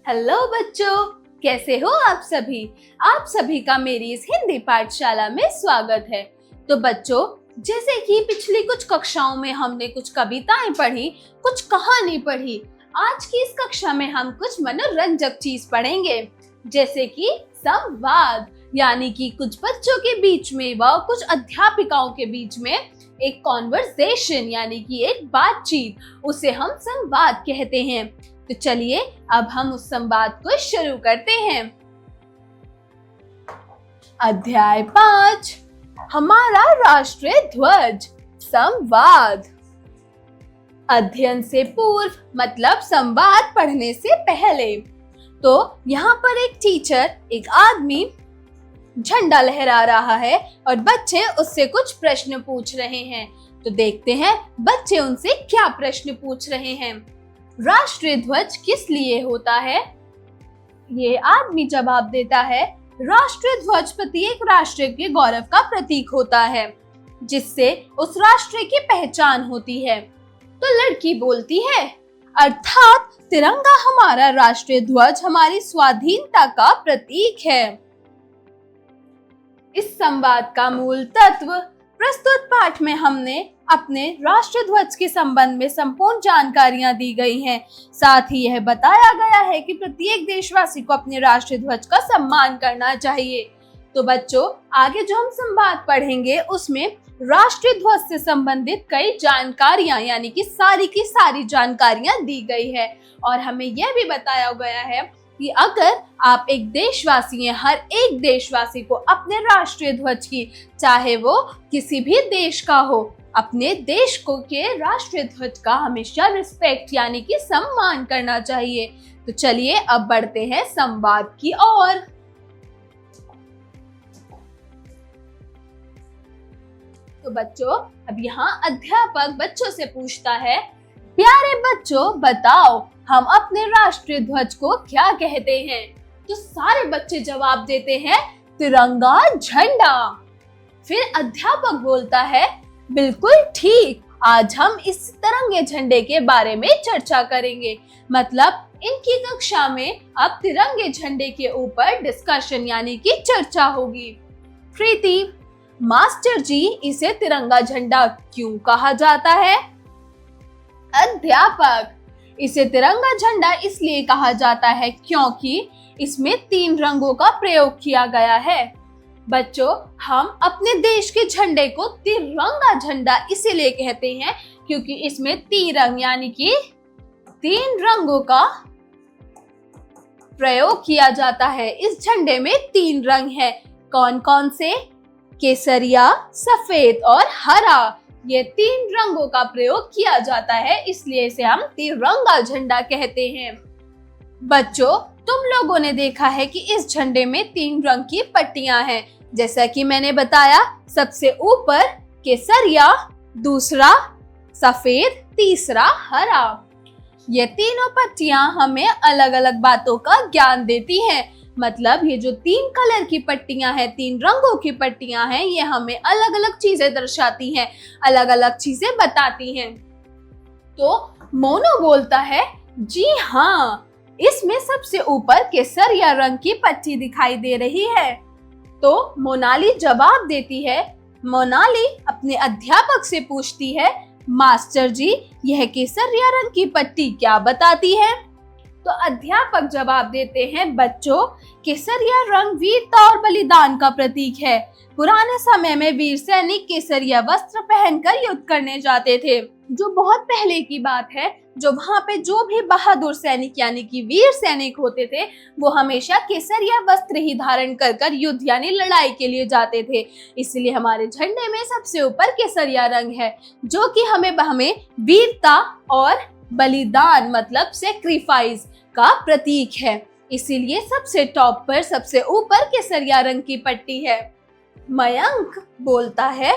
Hello बच्चों, कैसे हो आप सभी। आप सभी का मेरी इस हिंदी पाठशाला में स्वागत है। तो बच्चों, जैसे कि पिछली कुछ कक्षाओं में हमने कुछ कविताएं पढ़ी, कुछ कहानी पढ़ी, आज की इस कक्षा में हम कुछ मनोरंजक चीज पढ़ेंगे, जैसे कि संवाद, यानी कि कुछ बच्चों के बीच में व कुछ अध्यापिकाओं के बीच में एक कॉन्वर्सेशन, यानी कि एक बातचीत, उसे हम संवाद कहते हैं। तो चलिए अब हम उस संवाद को शुरू करते हैं। अध्याय 5, हमारा राष्ट्रीय ध्वज। संवाद। अध्ययन से पूर्व मतलब संवाद पढ़ने से पहले। तो यहाँ पर एक टीचर, एक आदमी झंडा लहरा रहा है और बच्चे उससे कुछ प्रश्न पूछ रहे हैं। तो देखते हैं बच्चे उनसे क्या प्रश्न पूछ रहे हैं। राष्ट्रीय ध्वज किस लिए होता है? ये आदमी जवाब देता है, राष्ट्रीय ध्वज प्रत्येक राष्ट्र के गौरव का प्रतीक होता है, जिससे उस राष्ट्र की पहचान होती है। तो लड़की बोलती है, अर्थात तिरंगा हमारा राष्ट्रीय ध्वज हमारी स्वाधीनता का प्रतीक है। इस संवाद का मूल तत्व। प्रस्तुत पाठ में हमने अपने राष्ट्रीय ध्वज के संबंध में संपूर्ण जानकारियां दी गई हैं। साथ ही यह बताया गया है कि प्रत्येक देशवासी को अपने राष्ट्रीय ध्वज का सम्मान करना चाहिए। तो बच्चों, आगे जो हम संवाद पढ़ेंगे उसमें राष्ट्रीय ध्वज से संबंधित कई जानकारियां, यानी कि सारी की सारी जानकारियां दी गई है। और हमें यह भी बताया गया है कि अगर आप एक देशवासी हैं, हर एक देशवासी को अपने राष्ट्रीय ध्वज की, चाहे वो किसी भी देश का हो, अपने देश को के राष्ट्रीय ध्वज का हमेशा रिस्पेक्ट, यानी कि सम्मान करना चाहिए। तो चलिए अब बढ़ते हैं संवाद की ओर। तो बच्चों, अब यहाँ अध्यापक बच्चों से पूछता है, प्यारे बच्चों बताओ, हम अपने राष्ट्रीय ध्वज को क्या कहते हैं? तो सारे बच्चे जवाब देते हैं, तिरंगा झंडा। फिर अध्यापक बोलता है, बिल्कुल ठीक, आज हम इस तिरंगे झंडे के बारे में चर्चा करेंगे। मतलब इनकी कक्षा में अब तिरंगे झंडे के ऊपर डिस्कशन, यानी कि चर्चा होगी। प्रीति, मास्टर जी, इसे तिरंगा झंडा क्यों कहा जाता है? अध्यापक, इसे तिरंगा झंडा इसलिए कहा जाता है क्योंकि इसमें 3 रंगों का प्रयोग किया गया है। बच्चों, हम अपने देश के झंडे को तिरंगा झंडा इसीलिए कहते हैं क्योंकि इसमें तिरंग, यानी कि 3 रंगों का प्रयोग किया जाता है। इस झंडे में 3 रंग हैं। कौन कौन से? केसरिया, सफेद और हरा। ये 3 रंगों का प्रयोग किया जाता है, इसलिए इसे हम तिरंगा झंडा कहते हैं। बच्चों, तुम लोगों ने देखा है कि इस झंडे में 3 रंग की पट्टियां हैं। जैसा कि मैंने बताया, सबसे ऊपर केसरिया, दूसरा सफेद, तीसरा हरा। ये तीनों पट्टियां हमें अलग अलग बातों का ज्ञान देती हैं। मतलब ये जो 3 कलर की पट्टियां हैं, 3 रंगों की पट्टियां हैं, ये हमें अलग अलग चीजें दर्शाती हैं, अलग अलग चीजें बताती हैं। तो मोनू बोलता है, जी हाँ, इसमें सबसे ऊपर केसरिया रंग की पट्टी दिखाई दे रही है। तो मोनाली जवाब देती है। मोनाली अपने अध्यापक से पूछती है, मास्टर जी, यह केसरिया रंग की पट्टी क्या बताती है? तो अध्यापक जवाब देते हैं, बच्चों, केसरिया रंग वीरता और बलिदान का प्रतीक है। पुराने समय में वीर सैनिक केसरिया वस्त्र पहनकर युद्ध करने जाते थे, जो बहुत पहले की बात है। जो वहाँ पे जो भी बहादुर सैनिक, यानी कि वीर सैनिक होते थे, वो हमेशा केसरिया वस्त्र ही धारण कर कर युद्ध, यानी लड़ाई के लिए जाते थे। इसलिए हमारे झंडे में सबसे ऊपर केसरिया रंग है, जो कि हमें वीरता और बलिदान, मतलब सेक्रीफाइस का प्रतीक है। इसीलिए सबसे टॉप पर, सबसे ऊपर केसरिया रंग की पट्टी है। मयंक बोलता है,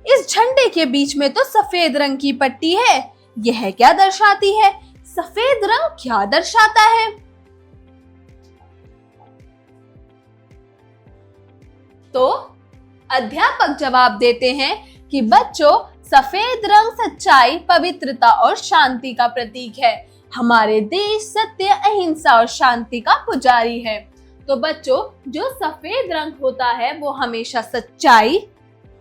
इस झंडे के बीच में तो सफेद रंग की पट्टी है, यह क्या दर्शाती है? सफेद रंग क्या दर्शाता है? तो अध्यापक जवाब देते हैं कि बच्चों, सफेद रंग सच्चाई, पवित्रता और शांति का प्रतीक है। हमारे देश सत्य, अहिंसा और शांति का पुजारी है। तो बच्चों, जो सफेद रंग होता है वो हमेशा सच्चाई,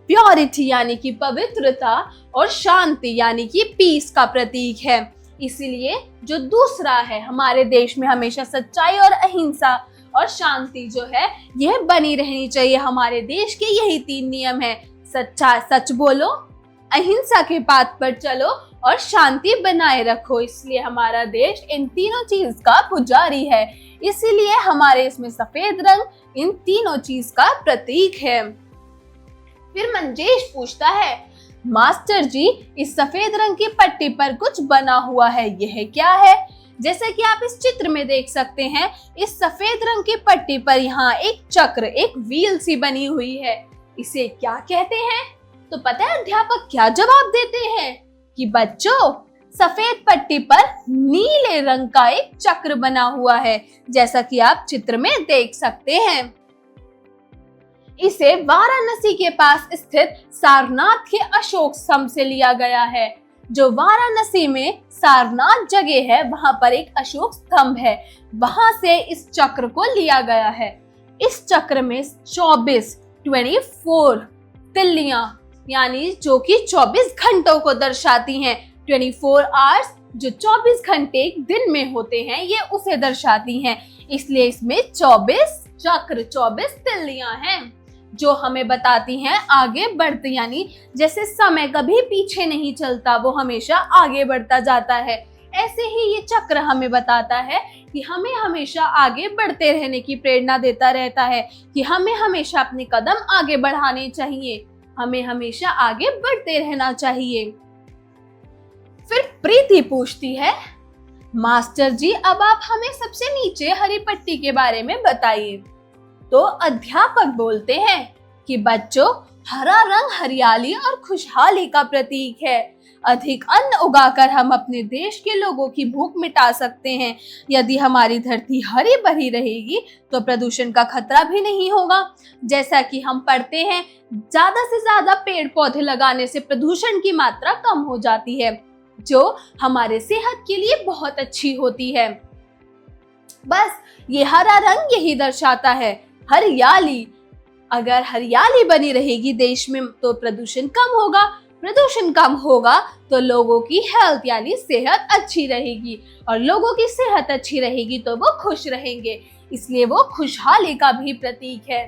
प्योरिटी यानी कि पवित्रता और शांति यानी कि पीस का प्रतीक है। इसीलिए जो दूसरा है, हमारे देश में हमेशा सच्चाई और अहिंसा और शांति जो है यह बनी रहनी चाहिए। हमारे देश के यही 3 नियम है, सच बोलो, अहिंसा के पाथ पर चलो और शांति बनाए रखो। इसलिए हमारा देश इन तीनों चीज का पुजारी है। इसीलिए हमारे इसमें सफेद रंग इन तीनों चीज का प्रतीक है। फिर मंजेश पूछता है, मास्टर जी, इस सफेद रंग की पट्टी पर कुछ बना हुआ है, यह क्या है? जैसे कि आप इस चित्र में देख सकते हैं, इस सफेद रंग की पट्टी पर यहाँ एक चक्र, एक व्हील सी बनी हुई है। इसे क्या कहते हैं? तो पता है अध्यापक क्या जवाब देते हैं कि बच्चों, सफेद पट्टी पर नीले रंग का एक चक्र बना हुआ है, जैसा कि आप चित्र में देख सकते हैं। इसे वाराणसी के पास स्थित सारनाथ के अशोक स्तंभ से लिया गया है। जो वाराणसी में सारनाथ जगह है, वहां पर एक अशोक स्तंभ है, वहां से इस चक्र को लिया गया है। इस चक्र में 24 तिल्लियां यानी जो कि 24 घंटों को दर्शाती हैं। 24 आवर्स जो 24 घंटे दिन में होते हैं, ये उसे दर्शाती हैं। इसलिए इसमें 24 चक्र, 24 तिल्लियां हैं जो हमें बताती हैं आगे बढ़ते, यानी जैसे समय कभी पीछे नहीं चलता, वो हमेशा आगे बढ़ता जाता है। ऐसे ही ये चक्र हमें बताता है कि हमें हमेशा आगे बढ़ते रहने की प्रेरणा देता रहता है, कि हमें हमेशा अपने कदम आगे बढ़ाने चाहिए, हमें हमेशा आगे बढ़ते रहना चाहिए। फिर प्रीति पूछती है, मास्टर जी, अब आप हमें सबसे नीचे हरी पट्टी के बारे में बताइए। तो अध्यापक बोलते हैं कि बच्चों, हरा रंग हरियाली और खुशहाली का प्रतीक है। अधिक अन्न उगाकर हम अपने देश के लोगों की भूख मिटा सकते हैं। यदि हमारी धरती हरी भरी रहेगी तो प्रदूषण का खतरा भी नहीं होगा। जैसा कि हम पढ़ते हैं, ज्यादा से ज्यादा पेड़ पौधे लगाने से प्रदूषण की मात्रा कम हो जाती है, जो हमारे सेहत के लिए बहुत अच्छी होती है। बस ये हरा रंग यही दर्शाता है, हरियाली। अगर हरियाली बनी रहेगी देश में तो प्रदूषण कम होगा, प्रदूषण कम होगा तो लोगों की हेल्थ यानी सेहत अच्छी रहेगी, और लोगों की सेहत अच्छी रहेगी तो वो खुश रहेंगे। इसलिए वो खुशहाली का भी प्रतीक है।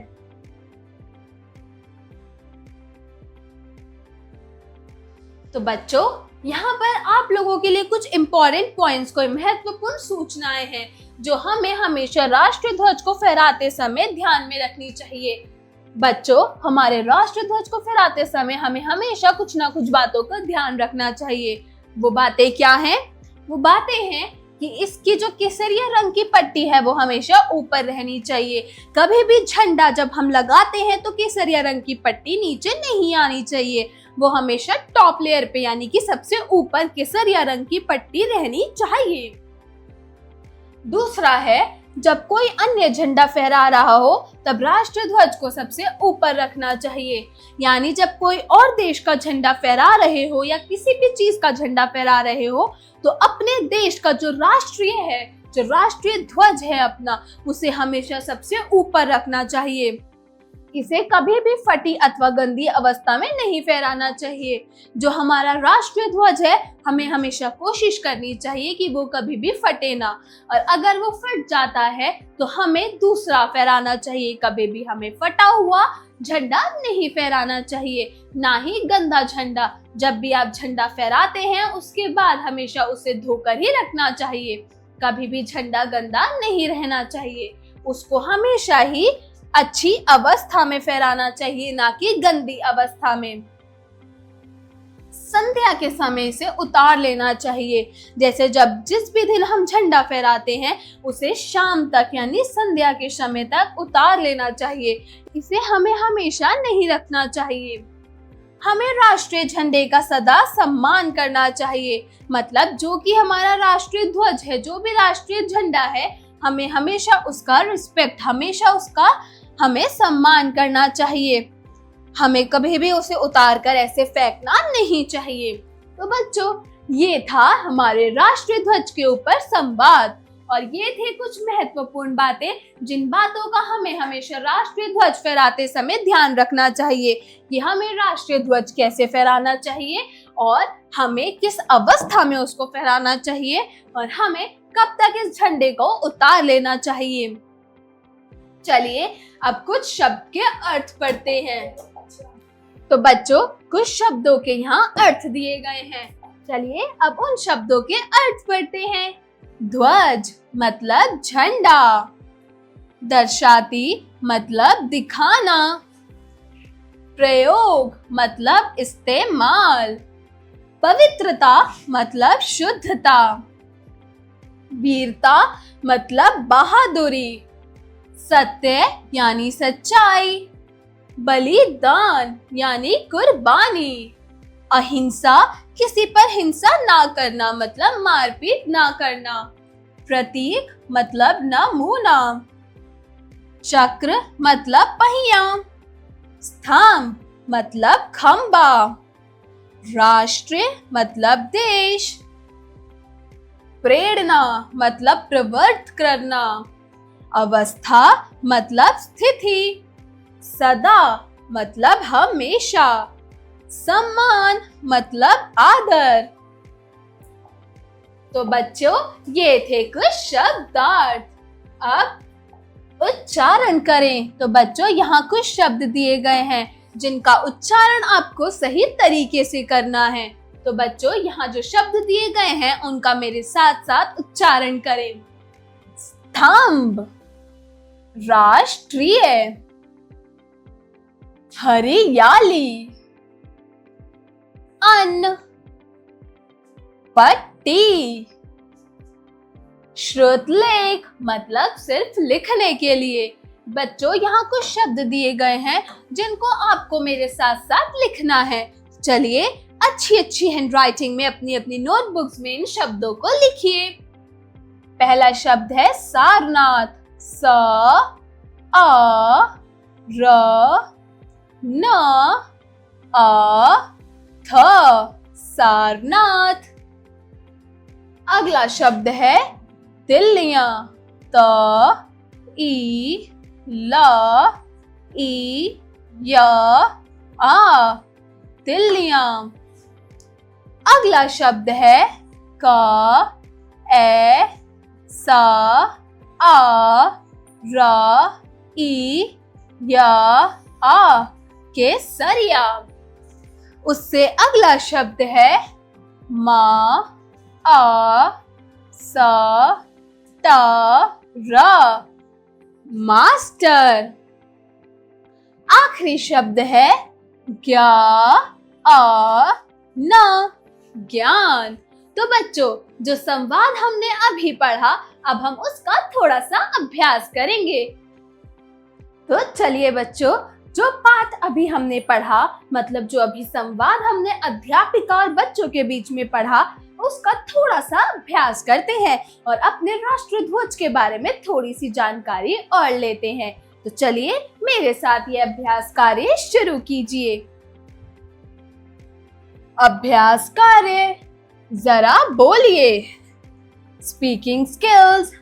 तो बच्चों, यहाँ पर आप लोगों के लिए कुछ इम्पोर्टेंट पॉइंट्स को, महत्वपूर्ण सूचनाएं हैं जो हमें हमेशा राष्ट्रीय ध्वज को फहराते समय ध्यान में रखनी चाहिए। बच्चों, हमारे राष्ट्रीय ध्वज को फहराते समय हमें हमेशा कुछ ना कुछ बातों का ध्यान रखना चाहिए। वो बातें क्या हैं? वो बातें हैं कि इसकी जो केसरिया रंग की पट्टी है वो हमेशा ऊपर रहनी चाहिए। कभी भी झंडा जब हम लगाते हैं तो केसरिया रंग की पट्टी नीचे नहीं आनी चाहिए, वो हमेशा टॉप लेयर पे यानी कि सबसे ऊपर केसरिया रंग की पट्टी रहनी चाहिए। दूसरा है, जब कोई अन्य झंडा फहरा रहा हो तब राष्ट्रीय ध्वज को सबसे ऊपर रखना चाहिए। यानी जब कोई और देश का झंडा फहरा रहे हो या किसी भी चीज का झंडा फहरा रहे हो तो अपने देश का जो राष्ट्रीय है, जो राष्ट्रीय ध्वज है अपना, उसे हमेशा सबसे ऊपर रखना चाहिए। इसे कभी भी फटी अथवा गंदी अवस्था में नहीं फहराना चाहिए। जो हमारा राष्ट्रीय ध्वज है, हमें हमेशा कोशिश करनी चाहिए कि वो कभी भी फटे ना, और अगर वो फट जाता है तो हमें दूसरा फहराना चाहिए। कभी भी हमें फटा हुआ झंडा नहीं फहराना चाहिए, ना ही गंदा झंडा। जब भी आप झंडा फहराते हैं उसके बाद हमेशा उसे धोकर ही रखना चाहिए। कभी भी झंडा गंदा नहीं रहना चाहिए, उसको हमेशा ही अच्छी अवस्था में फहराना चाहिए, ना कि गंदी अवस्था में। संध्या के समय से उतार लेना चाहिए। जैसे जिस भी दिन हम झंडा फहराते हैं उसे शाम तक यानी संध्या के समय तक उतार लेना चाहिए। इसे हमें हमेशा नहीं रखना चाहिए। हमें राष्ट्रीय झंडे का सदा सम्मान करना चाहिए। मतलब जो कि हमारा राष्ट्रीय ध्वज है, जो भी राष्ट्रीय झंडा है, हमें हमेशा उसका रिस्पेक्ट, हमेशा उसका हमें सम्मान करना चाहिए। हमें कभी भी उसे उतार कर ऐसे फेंकना नहीं चाहिए। तो बच्चों, ये था हमारे राष्ट्रीय ध्वज के ऊपर संवाद और ये थे कुछ महत्वपूर्ण बातें जिन बातों का हमें हमेशा राष्ट्रीय ध्वज फहराते समय ध्यान रखना चाहिए कि हमें राष्ट्रीय ध्वज कैसे फहराना चाहिए और हमें किस अवस्था में उसको फहराना चाहिए और हमें कब तक इस झंडे को उतार लेना चाहिए। चलिए अब कुछ शब्द के अर्थ पढ़ते हैं। तो बच्चों कुछ शब्दों के यहाँ अर्थ दिए गए हैं। चलिए अब उन शब्दों के अर्थ पढ़ते हैं। ध्वज मतलब झंडा, दर्शाती मतलब दिखाना, प्रयोग मतलब इस्तेमाल, पवित्रता मतलब शुद्धता, वीरता मतलब बहादुरी, सत्य यानी सच्चाई, बलिदान यानी कुर्बानी, अहिंसा किसी पर हिंसा ना करना मतलब मारपीट ना करना, प्रतीक मतलब नमूना, चक्र मतलब पहिया, स्तंभ मतलब खंबा, राष्ट्र मतलब देश, प्रेरणा मतलब प्रवृत्त करना, अवस्था मतलब स्थिति, सदा मतलब हमेशा, सम्मान मतलब आदर। तो बच्चों ये थे कुछ शब्दार्थ। अब उच्चारण करें। तो बच्चों यहाँ कुछ शब्द दिए गए हैं जिनका उच्चारण आपको सही तरीके से करना है। तो बच्चों यहाँ जो शब्द दिए गए हैं उनका मेरे साथ साथ उच्चारण करें। स्तंभ, राष्ट्रीय, हरियाली, अन्न, पट्टी, श्रुतलेख मतलब सिर्फ लिखने के लिए। बच्चों यहाँ कुछ शब्द दिए गए हैं जिनको आपको मेरे साथ साथ लिखना है। चलिए अच्छी हैंडराइटिंग में अपनी अपनी नोटबुक्स में इन शब्दों को लिखिए। पहला शब्द है सारनाथ, स आ र न आ थ, सारनाथ। अगला शब्द है तिल्लियां, त ई ल ई य आ, तिल्लियां। अगला शब्द है क ए स आ र ई य आ, केसरिया। उससे अगला शब्द है मा आ स ट र, मास्टर। आखिरी शब्द है ज्ञा आ न, ज्ञान। तो बच्चों जो संवाद हमने अभी पढ़ा अब हम उसका थोड़ा सा अभ्यास करेंगे। तो चलिए बच्चों जो पाठ अभी हमने पढ़ा मतलब जो अभी संवाद हमने अध्यापिका और बच्चों के बीच में पढ़ा उसका थोड़ा सा अभ्यास करते हैं और अपने राष्ट्रीय ध्वज के बारे में थोड़ी सी जानकारी और लेते हैं। तो चलिए मेरे साथ ये अभ्यास कार्य शुरू कीजिए। अभ्यास कार्य, जरा बोलिए। Speaking skills.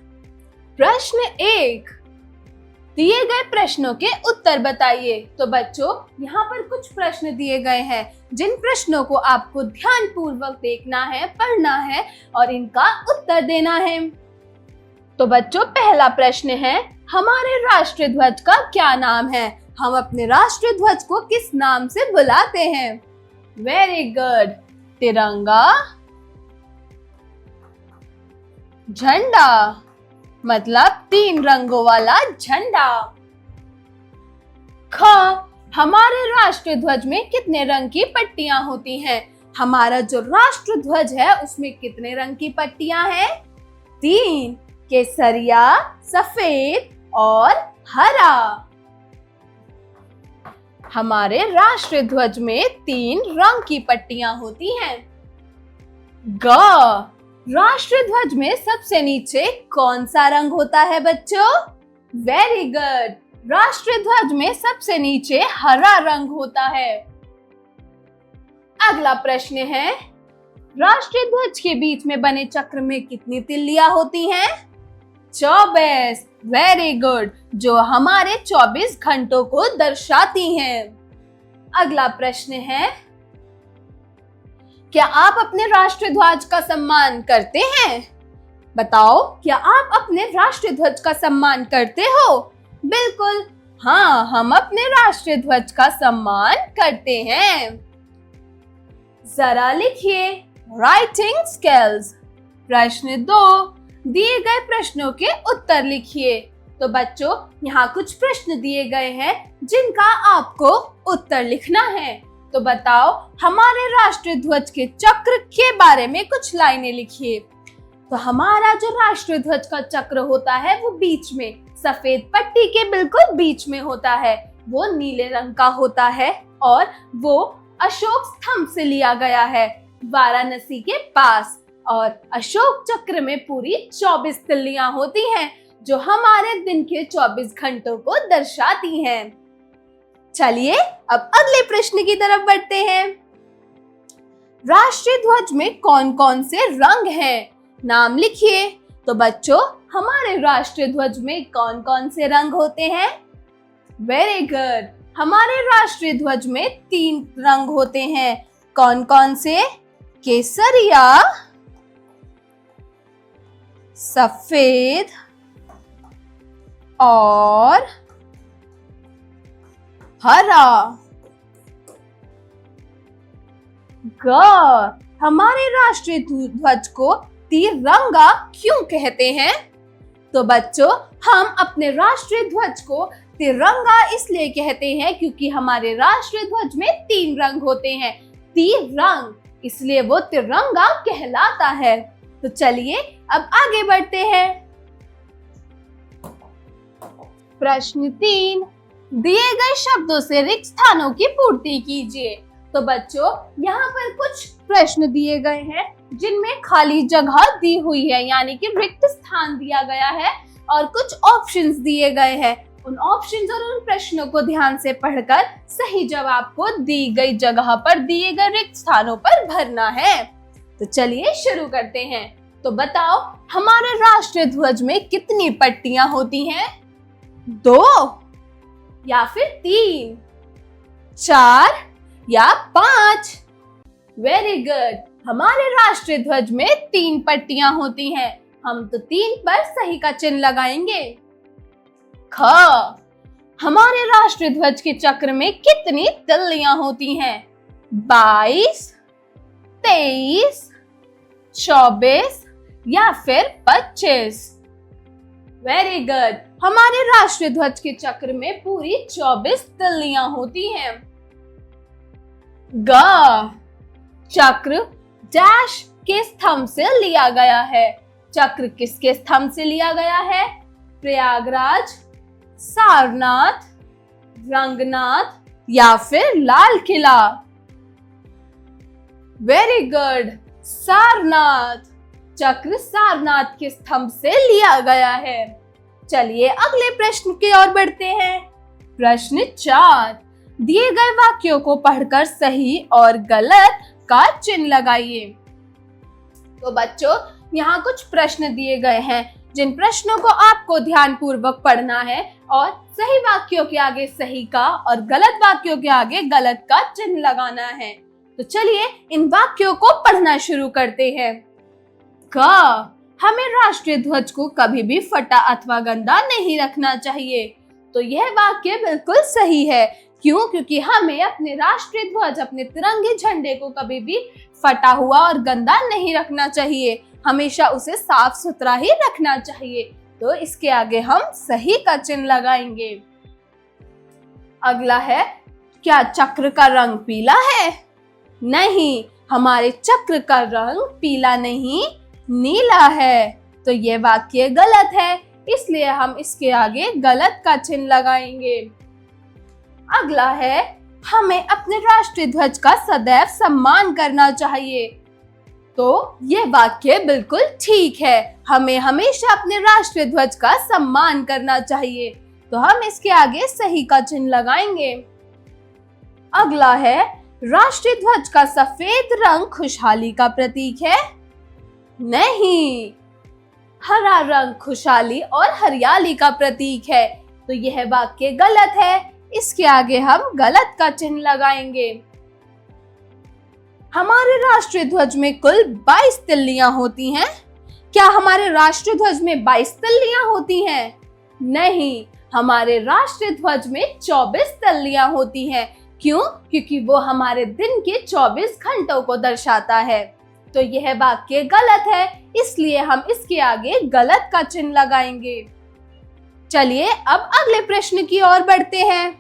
प्रश्न 1, दिए गए प्रश्नों के उत्तर बताइए। तो बच्चों यहाँ पर कुछ प्रश्न दिए गए हैं जिन प्रश्नों को आपको ध्यानपूर्वक देखना है, पढ़ना है और इनका उत्तर देना है। तो बच्चों पहला प्रश्न है हमारे राष्ट्रीय ध्वज का क्या नाम है? हम अपने राष्ट्रीय ध्वज को किस नाम से बुलाते हैं? Very good. तिरंगा, झंडा मतलब 3 रंगों वाला झंडा। ख, हमारे राष्ट्रीय ध्वज में कितने रंग की पट्टियां होती हैं? हमारा जो राष्ट्र ध्वज है उसमें कितने रंग की पट्टियां हैं? 3, केसरिया, सफेद और हरा। हमारे राष्ट्रीय ध्वज में 3 रंग की पट्टियां होती हैं। ग, राष्ट्रीय ध्वज में सबसे नीचे कौन सा रंग होता है बच्चों? वेरी गुड, राष्ट्रीय ध्वज में सबसे नीचे हरा रंग होता है। अगला प्रश्न है राष्ट्रीय ध्वज के बीच में बने चक्र में कितनी तिल्लियां होती हैं? 24। वेरी गुड, जो हमारे 24 घंटों को दर्शाती हैं। अगला प्रश्न है, क्या आप अपने राष्ट्रीय ध्वज का सम्मान करते हैं? बताओ, क्या आप अपने राष्ट्रीय ध्वज का सम्मान करते हो? बिल्कुल, हाँ, हम अपने राष्ट्रीय ध्वज का सम्मान करते हैं। जरा लिखिए राइटिंग स्किल्स। प्रश्न 2, दिए गए प्रश्नों के उत्तर लिखिए। तो बच्चों, यहाँ कुछ प्रश्न दिए गए हैं जिनका आपको उत्तर लिखना है। तो बताओ, हमारे राष्ट्रीय ध्वज के चक्र के बारे में कुछ लाइनें लिखिए। तो हमारा जो राष्ट्रीय ध्वज का चक्र होता है वो बीच में, सफेद पट्टी के बिल्कुल बीच में होता है। वो नीले रंग का होता है और वो अशोक स्तंभ से लिया गया है, वाराणसी के पास। और अशोक चक्र में पूरी 24 तिल्लियां होती हैं, जो हमारे दिन के 24 घंटों को दर्शाती हैं। चलिए अब अगले प्रश्न की तरफ बढ़ते हैं। राष्ट्रीय ध्वज में कौन कौन से रंग हैं? नाम लिखिए। तो बच्चों, हमारे राष्ट्रीय ध्वज में कौन कौन से रंग होते हैं? वेरी गुड, हमारे राष्ट्रीय ध्वज में 3 रंग होते हैं। कौन कौन से? केसरिया, सफेद और हरा। हमारे राष्ट्रीय ध्वज को तिरंगा क्यों कहते हैं? तो बच्चों, हम अपने राष्ट्रीय ध्वज को तिरंगा इसलिए कहते हैं क्योंकि हमारे राष्ट्रीय ध्वज में 3 रंग होते हैं। तिरंग, इसलिए वो तिरंगा कहलाता है। तो चलिए अब आगे बढ़ते हैं। प्रश्न 3, दिए गए शब्दों से रिक्त स्थानों की पूर्ति कीजिए। तो बच्चों, यहाँ पर कुछ प्रश्न दिए गए हैं जिनमें खाली जगह दी हुई है, यानी कि रिक्त स्थान दिया गया है और कुछ ऑप्शंस दिए गए हैं। उन ऑप्शंस और उन प्रश्नों को ध्यान से पढ़कर सही जवाब को दी गई जगह पर दिए गए रिक्त स्थानों पर भरना है। तो चलिए शुरू करते हैं। तो बताओ, हमारे राष्ट्रीय ध्वज में कितनी पट्टियां होती हैं? 2 या फिर 3, 4 या 5? वेरी गुड, हमारे राष्ट्रीय ध्वज में 3 पट्टियां होती हैं। हम तो 3 पर सही का चिन्ह लगाएंगे। ख, हमारे राष्ट्रीय ध्वज के चक्र में कितनी तिल्लियां होती हैं? 22, 23, 24 या फिर 25? वेरी गुड, हमारे राष्ट्रीय ध्वज के चक्र में पूरी 24 तिल्लियां होती हैं। ग, चक्र डैश के स्तंभ से लिया गया है। चक्र किसके स्तंभ से लिया गया है? प्रयागराज, सारनाथ, रंगनाथ या फिर लाल किला? Very good, Sarnath. चक्र सारनाथ के स्तंभ से लिया गया है। चलिए अगले प्रश्न की ओर बढ़ते हैं। प्रश्न 4, दिए गए वाक्यों को पढ़कर सही और गलत का चिन्ह लगाइए। तो बच्चों, यहाँ कुछ प्रश्न दिए गए हैं जिन प्रश्नों को आपको ध्यानपूर्वक पढ़ना है और सही वाक्यों के आगे सही का और गलत वाक्यों के आगे गलत का चिन्ह लगाना है। तो चलिए इन वाक्यों को पढ़ना शुरू करते हैं। क, हमें राष्ट्रीय ध्वज को कभी भी फटा अथवा गंदा नहीं रखना चाहिए। तो यह वाक्य बिल्कुल सही है। क्यों? क्योंकि हमें अपने राष्ट्रीय ध्वज, अपने तिरंगे झंडे को कभी भी फटा हुआ और गंदा नहीं रखना चाहिए। हमेशा उसे साफ सुथरा ही रखना चाहिए। तो इसके आगे हम सही का चिन्ह लगाएंगे। अगला है, क्या चक्र का रंग पीला है? नहीं, हमारे चक्र का रंग पीला नहीं, नीला है। तो ये वाक्य गलत है, इसलिए हम इसके आगे गलत का चिन्ह लगाएंगे। अगला है, हमें अपने राष्ट्रीय ध्वज का सदैव सम्मान करना चाहिए। तो ये वाक्य बिल्कुल ठीक है, हमें हमेशा अपने राष्ट्रीय ध्वज का सम्मान करना चाहिए। तो हम इसके आगे सही का चिन्ह लगाएंगे। अगला है, राष्ट्रीय ध्वज का सफेद रंग खुशहाली का प्रतीक है? नहीं, हरा रंग खुशहाली और हरियाली का प्रतीक है। तो यह वाक्य गलत है। इसके आगे हम गलत का चिन्ह लगाएंगे। हमारे राष्ट्रीय ध्वज में कुल 22 तिल्लियां होती हैं। क्या हमारे राष्ट्रीय ध्वज में 22 तिल्लियां होती हैं? नहीं, हमारे राष्ट्रीय ध्वज में 24 तिल्लियां होती हैं। क्यों? क्योंकि वो हमारे दिन के 24 घंटों को दर्शाता है। तो यह वाक्य गलत है, इसलिए हम इसके आगे गलत का चिन्ह लगाएंगे। चलिए अब अगले प्रश्न की ओर बढ़ते हैं।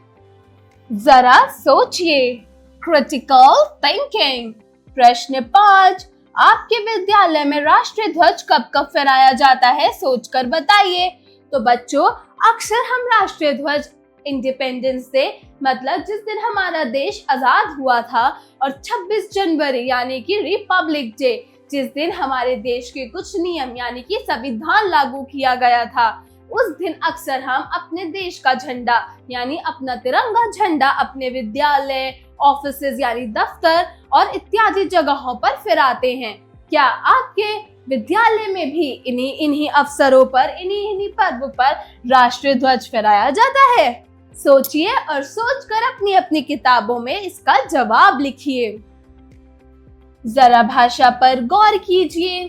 जरा सोचिए, क्रिटिकल थिंकिंग। प्रश्न 5, आपके विद्यालय में राष्ट्रीय ध्वज कब कब फहराया जाता है, सोचकर बताइए। तो बच्चों, अक्सर हम राष्ट्रीय ध्वज इंडिपेंडेंस डे मतलब जिस दिन हमारा देश आजाद हुआ था, और 26 जनवरी यानी कि रिपब्लिक डे, जिस दिन हमारे देश के कुछ नियम यानी कि संविधान लागू किया गया था, उस दिन अक्सर हम अपने देश का झंडा यानी अपना तिरंगा झंडा अपने विद्यालय, ऑफिसेज यानी दफ्तर और इत्यादि जगहों पर फहराते हैं। क्या आपके विद्यालय में भी इन्हीं अवसरों पर, इन्हीं पर्व पर राष्ट्रीय ध्वज फहराया जाता है? सोचिए और सोचकर अपनी अपनी किताबों में इसका जवाब लिखिए। जरा भाषा पर गौर कीजिए।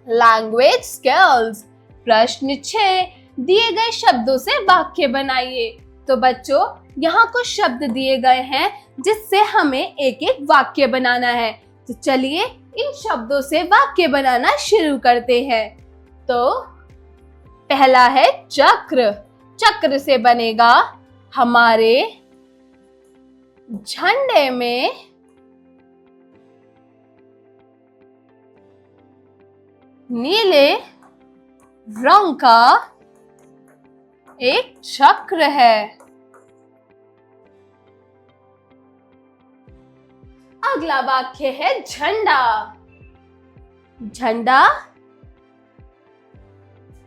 Language skills. प्रश्न 6, दिए गए शब्दों से वाक्य बनाइए। तो बच्चों, यहाँ कुछ शब्द दिए गए हैं जिससे हमें एक एक वाक्य बनाना है। तो चलिए इन शब्दों से वाक्य बनाना शुरू करते हैं। तो पहला है चक्र। चक्र से बनेगा, हमारे झंडे में नीले रंग का एक चक्र है। अगला वाक्य है झंडा। झंडा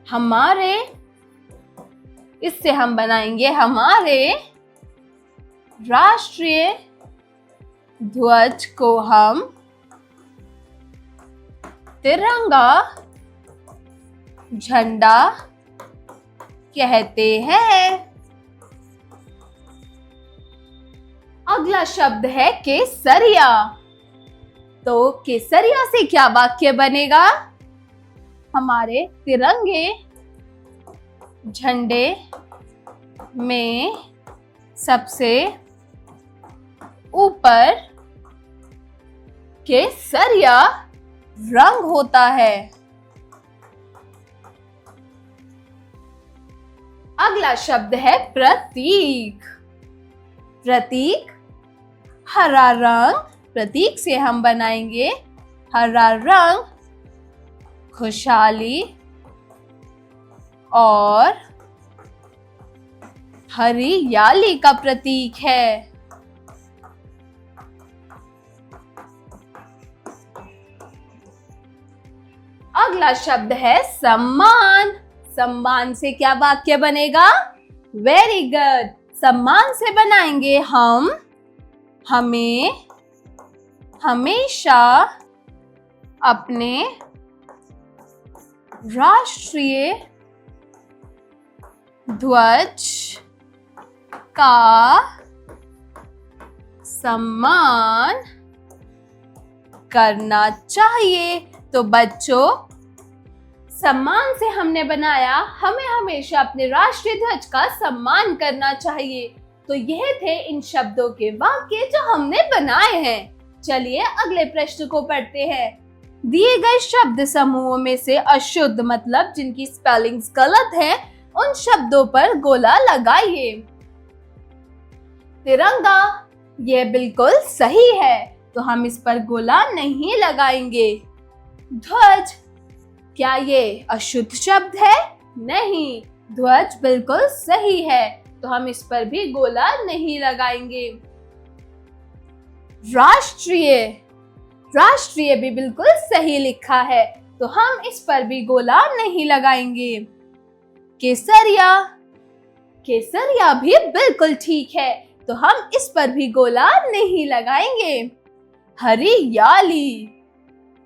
हमारे, इससे हम बनाएंगे हमारे राष्ट्रीय ध्वज को हम तिरंगा झंडा कहते हैं। अगला शब्द है केसरिया। तो केसरिया से क्या वाक्य बनेगा? हमारे तिरंगे झंडे में सबसे ऊपर केसरिया रंग होता है। अगला शब्द है प्रतीक। प्रतीक हरा रंग, प्रतीक से हम बनाएंगे हरा रंग खुशहाली और हरियाली का प्रतीक है। अगला शब्द है सम्मान। सम्मान से क्या वाक्य बनेगा? Very good. सम्मान से बनाएंगे हम हमें हमेशा अपने राष्ट्रीय ध्वज का सम्मान करना चाहिए। तो बच्चों, सम्मान से हमने बनाया हमें हमेशा अपने राष्ट्रीय ध्वज का सम्मान करना चाहिए। तो यह थे इन शब्दों के वाक्य जो हमने बनाए हैं। चलिए अगले प्रश्न को पढ़ते हैं। दिए गए शब्द समूहों में से अशुद्ध मतलब जिनकी स्पेलिंग्स गलत है, उन शब्दों पर गोला लगाइए। तिरंगा, यह बिल्कुल सही है, तो हम इस पर गोला नहीं लगाएंगे। ध्वज, क्या ये अशुद्ध शब्द है? नहीं, ध्वज बिल्कुल सही है, तो हम इस पर भी गोला नहीं लगाएंगे। राष्ट्रीय, राष्ट्रीय भी बिल्कुल सही लिखा है, तो हम इस पर भी गोला नहीं लगाएंगे। केसरिया, केसरिया भी बिल्कुल ठीक है, तो तो हम इस पर भी गोला नहीं लगाएंगे। हरियाली,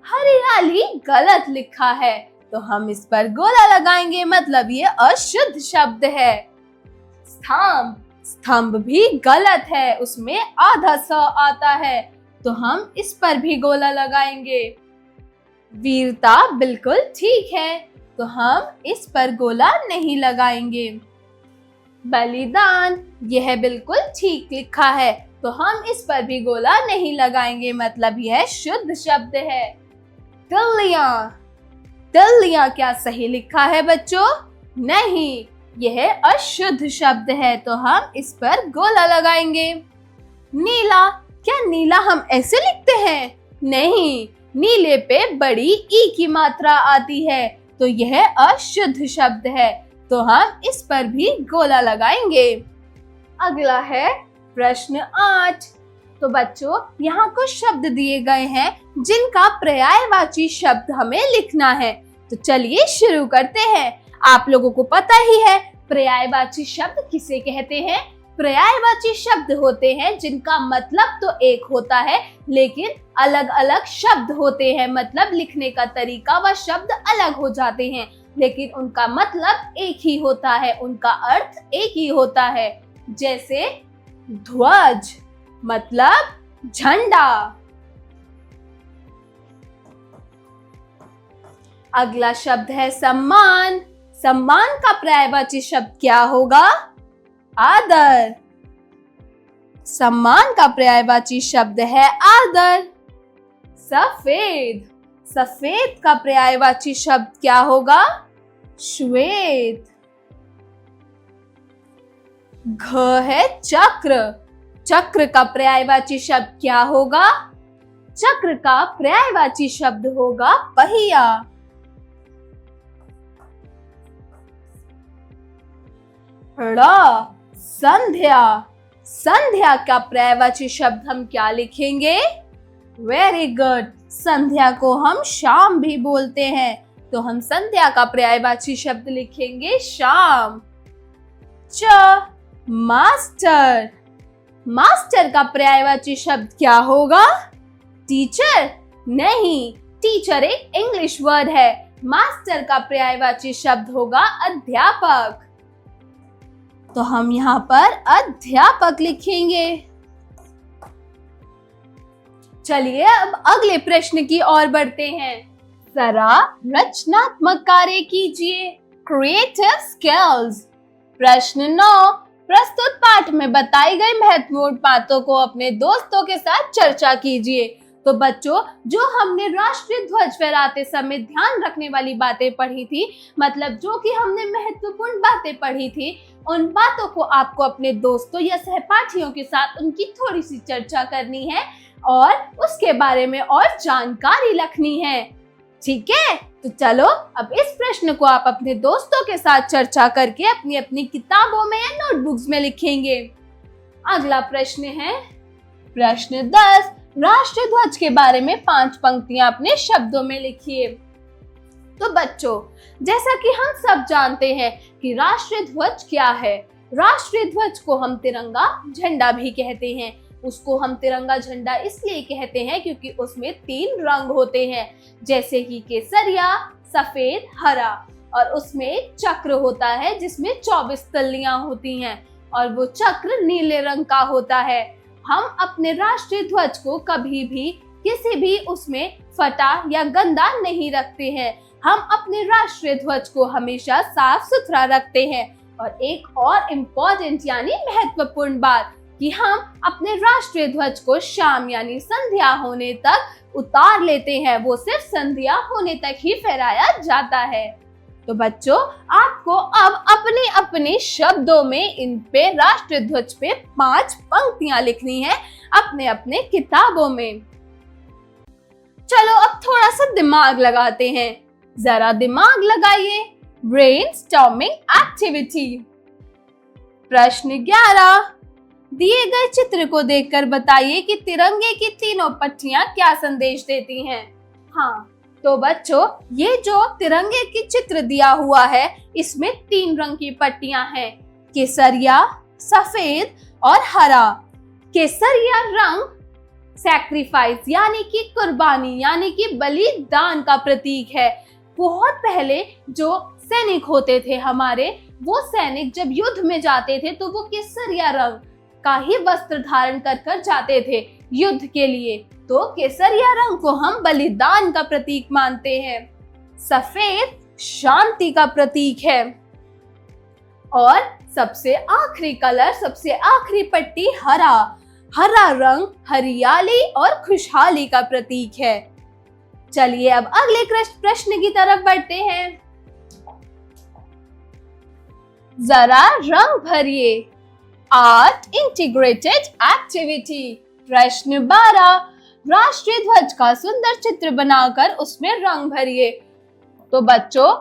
हरियाली गलत लिखा है तो हम इस पर गोला लगाएंगे, मतलब ये अशुद्ध शब्द है। स्तंभ, स्तंभ भी गलत है, उसमें आधा स आता है तो हम इस पर भी गोला लगाएंगे। वीरता बिल्कुल ठीक है तो हम इस पर गोला नहीं लगाएंगे। बलिदान, यह बिल्कुल ठीक लिखा है तो हम इस पर भी गोला नहीं लगाएंगे, मतलब यह शुद्ध शब्द है। तिल्लियां, तिल्लियां क्या सही लिखा है बच्चों? नहीं, यह अशुद्ध शब्द है तो हम इस पर गोला लगाएंगे। नीला, क्या नीला हम ऐसे लिखते हैं? नहीं, नीले पे बड़ी ई की मात्रा आती है तो यह अशुद्ध शब्द है तो हम इस पर भी गोला लगाएंगे। अगला है प्रश्न 8। तो बच्चों, यहाँ कुछ शब्द दिए गए हैं जिनका पर्यायवाची शब्द हमें लिखना है। तो चलिए शुरू करते हैं। आप लोगों को पता ही है पर्यायवाची शब्द किसे कहते हैं। पर्यायवाची शब्द होते हैं जिनका मतलब तो एक होता है लेकिन अलग अलग शब्द होते हैं, मतलब लिखने का तरीका व शब्द अलग हो जाते हैं लेकिन उनका मतलब एक ही होता है, उनका अर्थ एक ही होता है। जैसे ध्वज मतलब झंडा। अगला शब्द है सम्मान। सम्मान का पर्यायवाची शब्द क्या होगा? आदर। सम्मान का पर्यायवाची शब्द है आदर। सफेद, सफेद का पर्यायवाची शब्द क्या होगा? श्वेत। घ है चक्र। चक्र का पर्यायवाची शब्द क्या होगा? चक्र का पर्यायवाची शब्द होगा पहिया। ड़, संध्या। संध्या का पर्यायवाची शब्द हम क्या लिखेंगे? वेरी गुड, संध्या को हम शाम भी बोलते हैं तो हम संध्या का पर्यायवाची शब्द लिखेंगे शाम। च, मास्टर। मास्टर का पर्यायवाची शब्द क्या होगा? टीचर? नहीं, टीचर एक इंग्लिश वर्ड है। मास्टर का पर्यायवाची शब्द होगा अध्यापक। तो हम यहाँ पर अध्यापक लिखेंगे। चलिए अब अगले प्रश्न की ओर बढ़ते हैं। जरा रचनात्मक कार्य कीजिए, क्रिएटिव स्किल्स। प्रश्न 9, प्रस्तुत पाठ में बताई गई महत्वपूर्ण बातों को अपने दोस्तों के साथ चर्चा कीजिए। तो बच्चों, जो हमने राष्ट्रीय ध्वज फहराते समय ध्यान रखने वाली बातें पढ़ी थी, मतलब जो कि हमने महत्वपूर्ण बातें पढ़ी थी, उन बातों को आपको अपने दोस्तों या सहपाठियों के साथ उनकी थोड़ी सी चर्चा करनी है और उसके बारे में और जानकारी रखनी है। ठीक है, तो चलो अब इस प्रश्न को आप अपने दोस्तों के साथ चर्चा करके अपनी अपनी किताबों में या नोटबुक्स में लिखेंगे। अगला प्रश्न है प्रश्न 10, राष्ट्रीय ध्वज के बारे में 5 पंक्तियां अपने शब्दों में लिखिए। तो बच्चों, जैसा कि हम सब जानते हैं कि राष्ट्रीय ध्वज क्या है। राष्ट्रीय ध्वज को हम तिरंगा झंडा भी कहते हैं। उसको हम तिरंगा झंडा इसलिए कहते हैं क्योंकि उसमें 3 रंग होते हैं, जैसे कि केसरिया, सफेद, हरा, और उसमें एक चक्र होता है जिसमें 24 तल्लियां होती हैं और वो चक्र नीले रंग का होता है। हम अपने राष्ट्रीय ध्वज को कभी भी किसी भी उसमें फटा या गंदा नहीं रखते हैं। हम अपने राष्ट्रीय ध्वज को हमेशा साफ सुथरा रखते हैं। और एक और इम्पोर्टेंट यानी महत्वपूर्ण बात कि हम अपने राष्ट्रीय ध्वज को शाम यानी संध्या होने तक उतार लेते हैं। वो सिर्फ संध्या होने तक ही फहराया जाता है। तो बच्चों, आपको अब अपने अपने शब्दों में इन पे राष्ट्रीय ध्वज पे 5 पंक्तियां लिखनी है अपने अपने किताबों में। चलो अब थोड़ा सा दिमाग लगाते हैं। जरा दिमाग लगाइए। Brainstorming activity. प्रश्न 11, दिए गए चित्र को देखकर बताइए कि तिरंगे की तीनों पट्टियां क्या संदेश देती हैं। हाँ, तो बच्चों, ये जो तिरंगे की चित्र दिया हुआ है, इसमें 3 रंग की पट्टियां हैं, केसरिया, सफेद और हरा। केसरिया रंग सैक्रिफाइस यानी कि कुर्बानी यानी कि बलिदान का प्रतीक है। बहुत पहले जो सैनिक होते थे हमारे, वो सैनिक जब युद्ध में जाते थे तो वो केसरिया रंग का ही वस्त्र धारण कर कर जाते थे युद्ध के लिए। तो केसरिया रंग को हम बलिदान का प्रतीक मानते हैं। सफेद शांति का प्रतीक है और सबसे आखिरी कलर, सबसे आखिरी पट्टी हरा। हरा रंग हरियाली और खुशहाली का प्रतीक है। चलिए अब अगले प्रश्न की तरफ बढ़ते हैं। जरा रंग भरिए। Art integrated activity. प्रश्न 12, राष्ट्रीय ध्वज का सुंदर चित्र बनाकर उसमें रंग भरिए। तो बच्चों,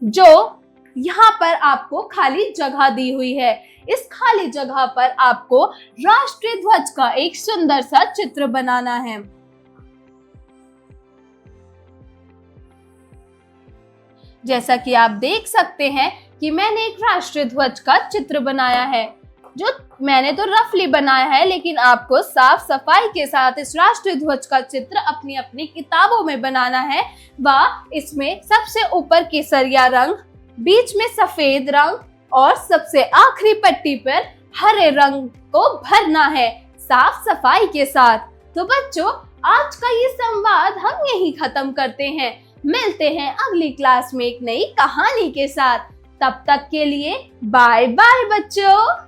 जो यहाँ पर आपको खाली जगह दी हुई है, इस खाली जगह पर आपको राष्ट्रीय ध्वज का एक सुंदर सा चित्र बनाना है। जैसा कि आप देख सकते हैं कि मैंने एक राष्ट्रीय ध्वज का चित्र बनाया है। जो मैंने तो रफली बनाया है, लेकिन आपको साफ सफाई के साथ इस राष्ट्रीय ध्वज का चित्र अपनी अपनी किताबों में बनाना है। व इसमें सबसे ऊपर केसरिया रंग, बीच में सफेद रंग और सबसे आखिरी पट्टी पर हरे रंग को भरना है साफ सफाई के साथ। तो बच्चों, आज का ये संवाद हम यहीं खत्म करते हैं। मिलते हैं अगली क्लास में एक नई कहानी के साथ। तब तक के लिए बाय बाय बच्चों।